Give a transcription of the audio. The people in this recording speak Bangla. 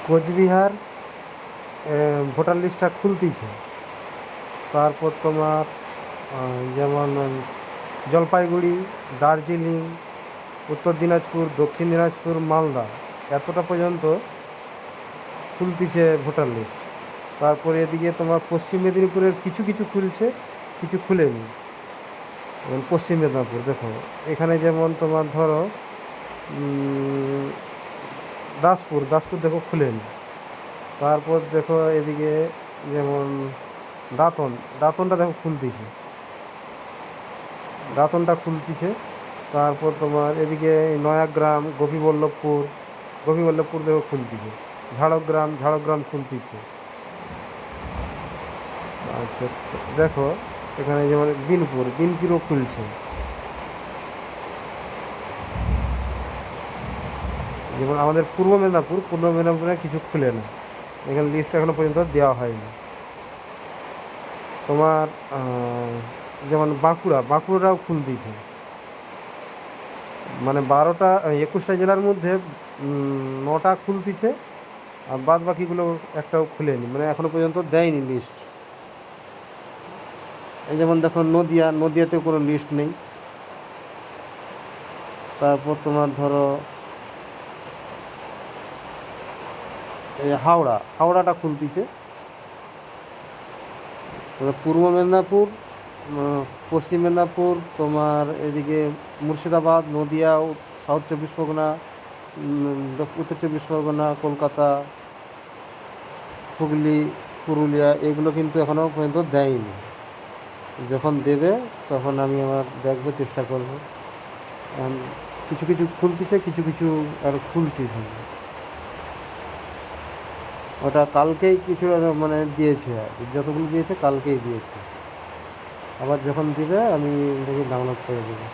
কোচবিহার ভোটার লিস্টটা খুলতিছে। তারপর তোমার যেমন জলপাইগুড়ি, দার্জিলিং, উত্তর দিনাজপুর, দক্ষিণ দিনাজপুর, মালদা এতটা পর্যন্ত খুলতিছে ভোটার লিস্ট। তারপরে এদিকে তোমার পশ্চিম মেদিনীপুরের কিছু কিছু খুলছে, কিছু খুলেনি। যেমন পশ্চিম মেদিনীপুর দেখো, এখানে যেমন তোমার ধরো দাসপুর দেখো খুলেনি। তারপর দেখো এদিকে যেমন দাঁতনটা দেখো দাঁতনটা খুলতিছে। তারপর তোমার এদিকে নয়াগ্রাম, গোপীবল্লভপুর দেখো খুলতিছে। ঝাড়গ্রাম খুলতিছে। আচ্ছা, দেখো এখানে যেমন বিনপুরও খুলছে। যেমন আমাদের পূর্ব মেদিনীপুরে কিছু খুলে না, এখানে লিস্ট এখনো পর্যন্ত দেওয়া হয়নি। তোমার যেমন বাঁকুড়াও খুলতিছে। মানে 21টা জেলার মধ্যে 9টা খুলতিছে, আর বাদ বাকিগুলো একটাও খুলেনি, মানে এখনো পর্যন্ত দেয়নি লিস্ট। এই যেমন দেখো নদিয়াতেও কোনো লিস্ট নেই। তারপর তোমার ধরো এই হাওড়াটা খুলতিছে। পূর্ব মেদিনীপুর, পশ্চিম মেদিনীপুর, তোমার এদিকে মুর্শিদাবাদ, নদিয়া, সাউথ চব্বিশ পরগনা, উত্তর চব্বিশ পরগনা, কলকাতা, হুগলি, পুরুলিয়া এগুলো কিন্তু এখনও পর্যন্ত দেয়নি। যখন দেবে তখন আমি আমার দেখবো, চেষ্টা করব। কিছু কিছু খুলতিছে, কিছু আর খুলছে। ওটা কালকেই কিছু মানে দিয়েছে, আর যতগুলো দিয়েছে কালকেই দিয়েছে। আবার যখন দিবে আমি দেখি ডাউনলোড করে দেবো।